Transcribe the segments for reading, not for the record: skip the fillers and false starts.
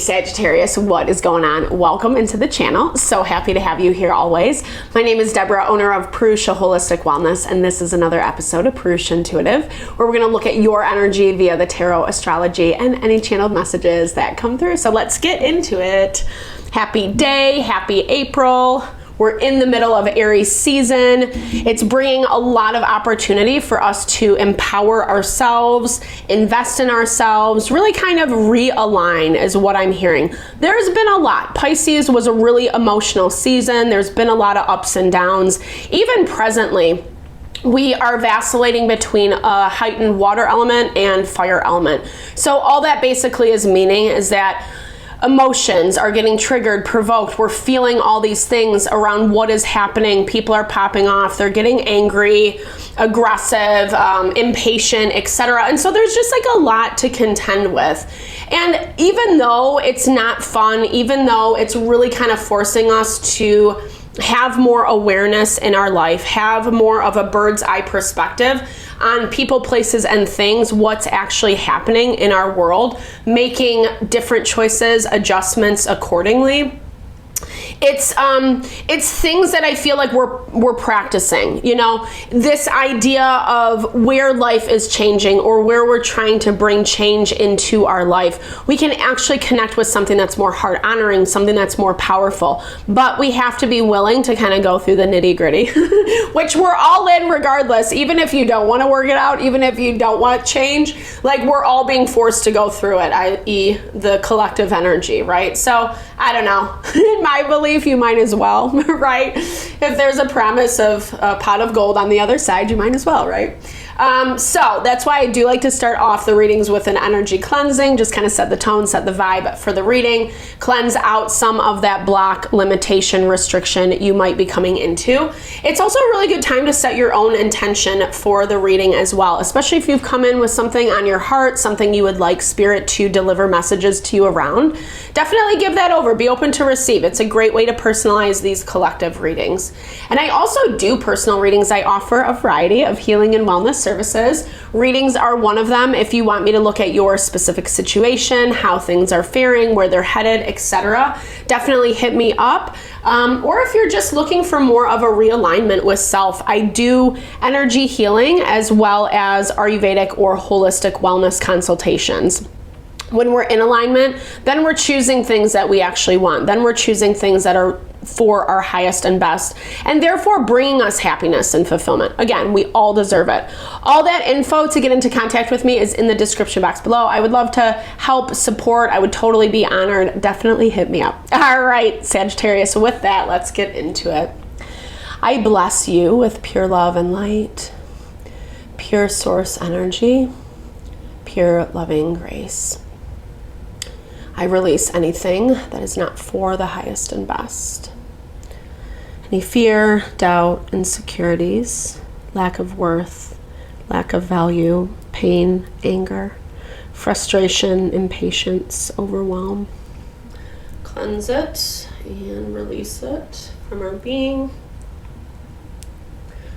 Sagittarius, what is going on? Welcome into the channel. So happy to have you here always. My name is Deborah, owner of Purusha Holistic Wellness, and this is another episode of Purusha Intuitive, where we're going to look at your energy via the tarot, astrology, and any channeled messages that come through. So let's get into it. Happy day, happy April. We're in the middle of Aries season. It's bringing a lot of opportunity for us to empower ourselves, invest in ourselves, really kind of realign is what I'm hearing. There's been a lot. Pisces was a really emotional season. There's been a lot of ups and downs. Even presently, we are vacillating between a heightened water element and fire element. So all that basically is meaning is that emotions are getting triggered, provoked. We're feeling all these things around what is happening. People are popping off. They're getting angry, aggressive, impatient, etc. And so there's just like a lot to contend with. And even though it's not fun, even though it's really kind of forcing us to have more awareness in our life, have more of a bird's eye perspective on people, places, and things, what's actually happening in our world, making different choices, adjustments accordingly. It's things that I feel like we're practicing, you know, this idea of where life is changing or where we're trying to bring change into our life. We can actually connect with something that's more heart honoring, something that's more powerful, but we have to be willing to kind of go through the nitty gritty, which we're all in regardless, even if you don't want to work it out, even if you don't want change, like we're all being forced to go through it, i.e. the collective energy, right? So I don't know, in my belief, you might as well, right? If there's a promise of a pot of gold on the other side, you might as well, right? So that's why I do like to start off the readings with an energy cleansing, just kind of set the tone, set the vibe for the reading, cleanse out some of that block, limitation, restriction you might be coming into. It's also a really good time to set your own intention for the reading as well, especially if you've come in with something on your heart, something you would like spirit to deliver messages to you around. Definitely give that over. Be open to receive. It's a great way to personalize these collective readings. And I also do personal readings. I offer a variety of healing and wellness services. Readings are one of them. If you want me to look at your specific situation, how things are faring, where they're headed, etc., definitely hit me up. Or if you're just looking for more of a realignment with self, I do energy healing as well as Ayurvedic or holistic wellness consultations. When we're in alignment, then we're choosing things that we actually want. Then we're choosing things that are for our highest and best, and therefore bringing us happiness and fulfillment. Again, we all deserve it. All that info to get into contact with me is in the description box below. I would love to help, support. I would totally be honored. Definitely hit me up. All right, Sagittarius, with that, let's get into it. I bless you with pure love and light, pure source energy, pure loving grace. I release anything that is not for the highest and best. Any fear, doubt, insecurities, lack of worth, lack of value, pain, anger, frustration, impatience, overwhelm. Cleanse it and release it from our being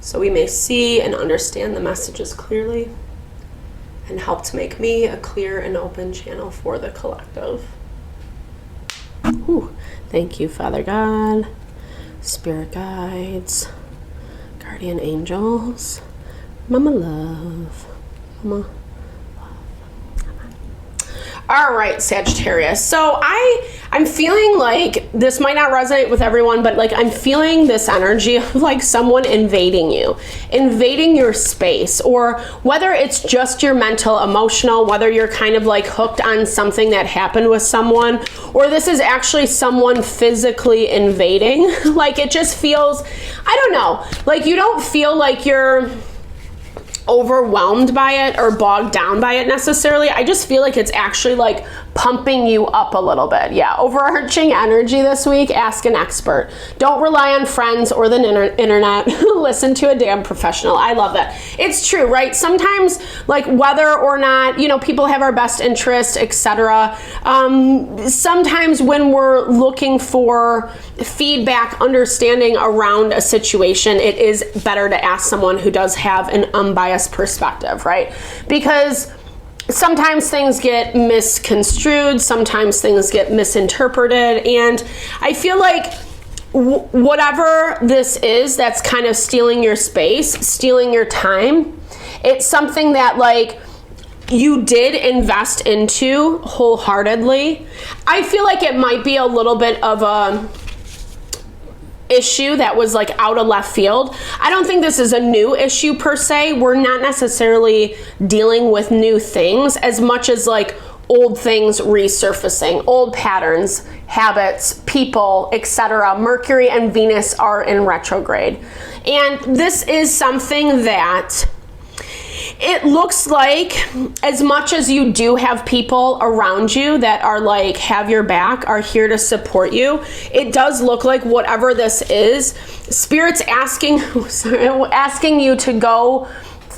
so we may see and understand the messages clearly, and help to make me a clear and open channel for the collective. Ooh, thank you, Father God, Spirit guides, guardian angels, Mama Love, Mama Love. All right, Sagittarius. So I'm feeling like this might not resonate with everyone, but like I'm feeling this energy of like someone invading you, invading your space, or whether it's just your mental, emotional, whether you're kind of like hooked on something that happened with someone, or this is actually someone physically invading. Like it just feels, I don't know, like you don't feel like you're overwhelmed by it or bogged down by it necessarily. I just feel like it's actually like pumping you up a little bit. Yeah, overarching energy this week, ask an expert. Don't rely on friends or the internet. Listen to a damn professional. I love that. It's true, right? Sometimes, like whether or not, you know, people have our best interest, etc. Sometimes when we're looking for feedback, understanding around a situation, it is better to ask someone who does have an unbiased perspective, right? Because sometimes things get misconstrued, sometimes things get misinterpreted, and I feel like whatever this is that's kind of stealing your space, stealing your time, it's something that like you did invest into wholeheartedly. I feel like it might be a little bit of a issue that was like out of left field. I don't think this is a new issue per se. We're not necessarily dealing with new things as much as like old things resurfacing, old patterns, habits, people, etc. Mercury and Venus are in retrograde. And this is something that it looks like, as much as you do have people around you that are like, have your back, are here to support you, it does look like whatever this is, Spirit's asking you to go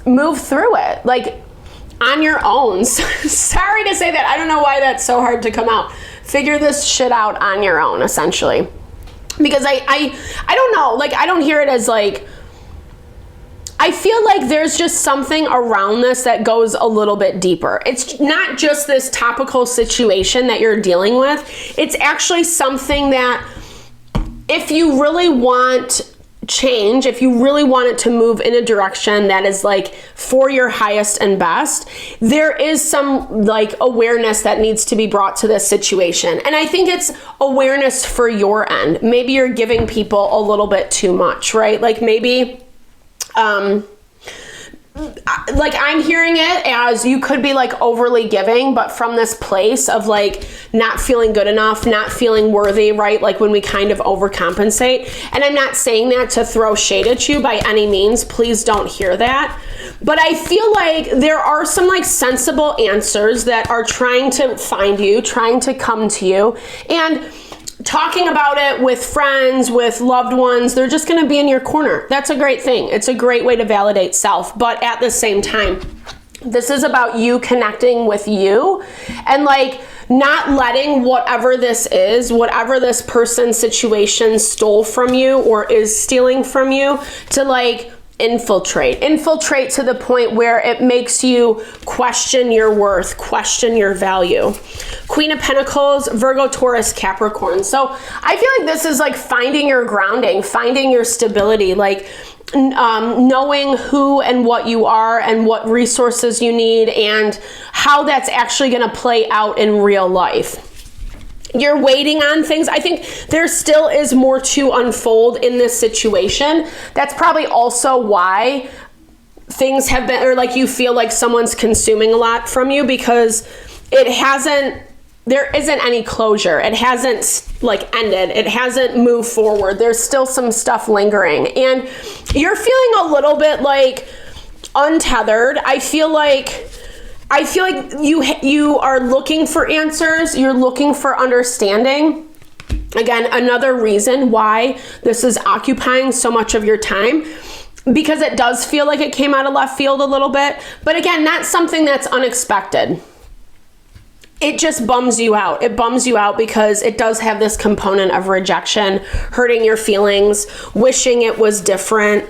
move through it, like on your own. Sorry to say that. I don't know why that's so hard to come out. Figure this shit out on your own, essentially. Because I don't know, like I don't hear it as like, I feel like there's just something around this that goes a little bit deeper. It's not just this topical situation that you're dealing with. It's actually something that if you really want change, if you really want it to move in a direction that is like for your highest and best, there is some like awareness that needs to be brought to this situation. And I think it's awareness for your end. Maybe you're giving people a little bit too much, right? Like maybe like I'm hearing it as you could be like overly giving, but from this place of like not feeling good enough, not feeling worthy, right? Like when we kind of overcompensate. And I'm not saying that to throw shade at you by any means. Please don't hear that. But I feel like there are some like sensible answers that are trying to find you, trying to come to you. And talking about it with friends, with loved ones, they're just going to be in your corner. That's a great thing. It's a great way to validate self. But at the same time, this is about you connecting with you and like not letting whatever this is, whatever this person's situation stole from you or is stealing from you, to like infiltrate to the point where it makes you question your worth, question your value. Queen of Pentacles, Virgo, Taurus, Capricorn. So I feel like this is like finding your grounding, finding your stability, like knowing who and what you are and what resources you need and how that's actually going to play out in real life. You're waiting on things. I think there still is more to unfold in this situation. That's probably also why things have been, or like you feel like someone's consuming a lot from you, because there isn't any closure. It hasn't like ended. It hasn't moved forward. There's still some stuff lingering and you're feeling a little bit like untethered. I feel like you are looking for answers. You're looking for understanding. Again, another reason why this is occupying so much of your time, because it does feel like it came out of left field a little bit. But again, not something that's unexpected. It just bums you out. It bums you out because it does have this component of rejection, hurting your feelings, wishing it was different.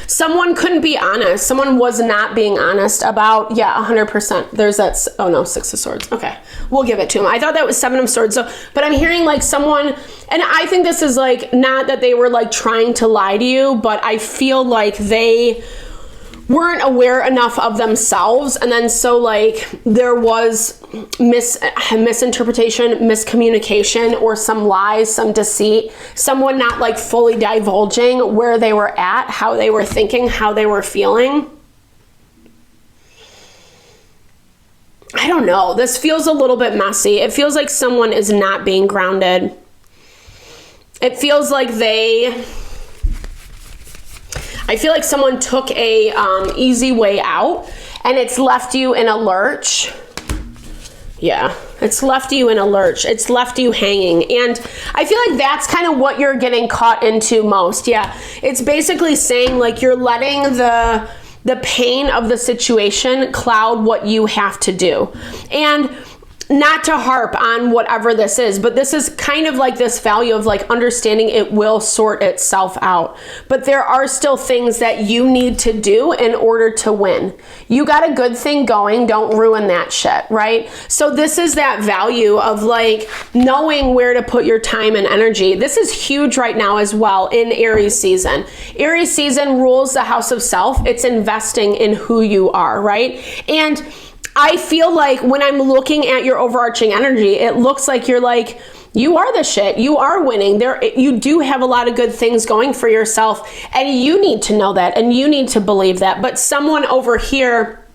Someone couldn't be honest. Someone was not being honest about, 100%. There's that, oh no, Six of Swords. Okay, we'll give it to him. I thought that was Seven of Swords. So, but I'm hearing like someone, and I think this is like, not that they were like trying to lie to you, but I feel like they weren't aware enough of themselves. And then so like there was misinterpretation, miscommunication, or some lies, some deceit, someone not like fully divulging where they were at, how they were thinking, how they were feeling. I don't know. This feels a little bit messy. It feels like someone is not being grounded. It feels like I feel like someone took a easy way out and it's left you in a lurch. Yeah, it's left you in a lurch. It's left you hanging. And I feel like that's kind of what you're getting caught into most. Yeah, it's basically saying like you're letting the pain of the situation cloud what you have to do. And not to harp on whatever this is, but this is kind of like this value of like understanding it will sort itself out. But there are still things that you need to do in order to win. You got a good thing going, don't ruin that shit, right? So this is that value of like knowing where to put your time and energy. This is huge right now as well in Aries season. Aries season rules the house of self. It's investing in who you are, right? And I feel like when I'm looking at your overarching energy, it looks like you're like, you are the shit. You are winning. You do have a lot of good things going for yourself, and you need to know that, and you need to believe that. But someone over here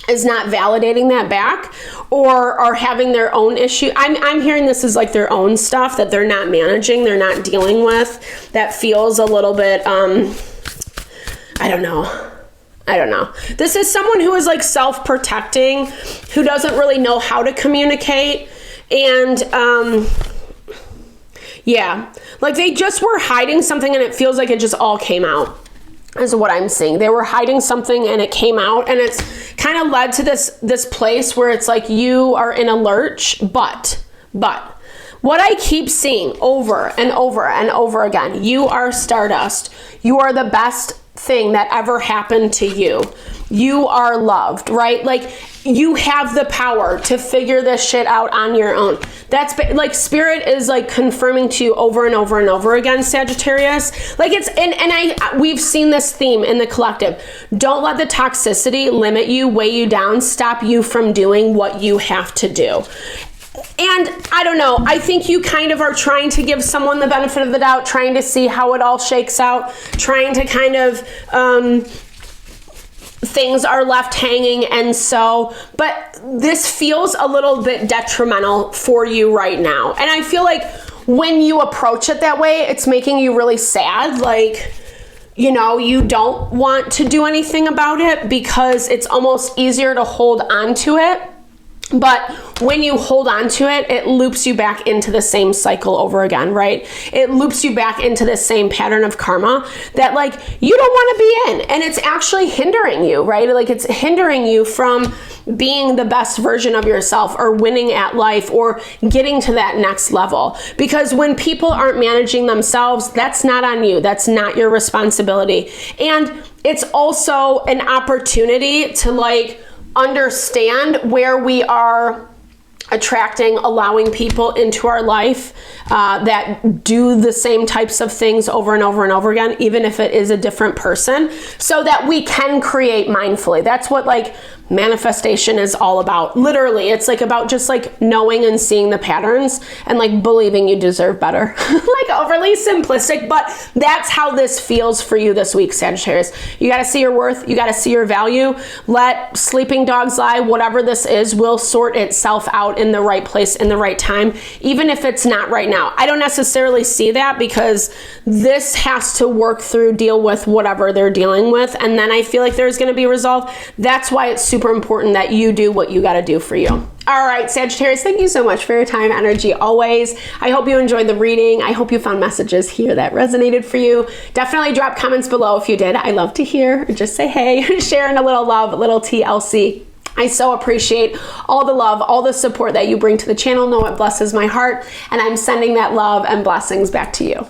is not validating that back, or are having their own issue. I'm hearing this is like their own stuff that they're not managing, they're not dealing with. That feels a little bit, I don't know. This is someone who is like self-protecting, who doesn't really know how to communicate. And yeah, like they just were hiding something and it feels like it just all came out, is what I'm seeing. They were hiding something and it came out, and it's kind of led to this place where it's like you are in a lurch, but what I keep seeing over and over and over again, you are stardust. You are the best thing that ever happened to you. You are loved, right? Like you have the power to figure this shit out on your own. That's like spirit is like confirming to you over and over and over again, Sagittarius. Like it's, we've seen this theme in the collective. Don't let the toxicity limit you, weigh you down, stop you from doing what you have to do. And I don't know, I think you kind of are trying to give someone the benefit of the doubt, trying to see how it all shakes out, trying to kind of, things are left hanging. And so, but this feels a little bit detrimental for you right now. And I feel like when you approach it that way, it's making you really sad. Like, you know, you don't want to do anything about it because it's almost easier to hold on to it. But when you hold on to it, it loops you back into the same cycle over again, right? It loops you back into the same pattern of karma that like you don't want to be in, and it's actually hindering you, right? Like it's hindering you from being the best version of yourself or winning at life or getting to that next level. Because when people aren't managing themselves, that's not on you. That's not your responsibility. And it's also an opportunity to like understand where we are attracting, allowing people into our life that do the same types of things over and over and over again, even if it is a different person, so that we can create mindfully. That's what like manifestation is all about. Literally, it's like about just like knowing and seeing the patterns and like believing you deserve better. Like overly simplistic, but that's how this feels for you this week, Sagittarius. You got to see your worth. You got to see your value. Let sleeping dogs lie. Whatever this is will sort itself out in the right place, in the right time, even if it's not right now. I don't necessarily see that because this has to work through, deal with whatever they're dealing with. And then I feel like there's going to be resolve. That's why it's super important that you do what you got to do for you. All right, Sagittarius, thank you so much for your time, energy, always. I hope you enjoyed the reading. I hope you found messages here that resonated for you. Definitely drop comments below if you did. I love to hear, or just say hey, sharing a little love, a little TLC. I so appreciate all the love, all the support that you bring to the channel. Know it blesses my heart, and I'm sending that love and blessings back to you.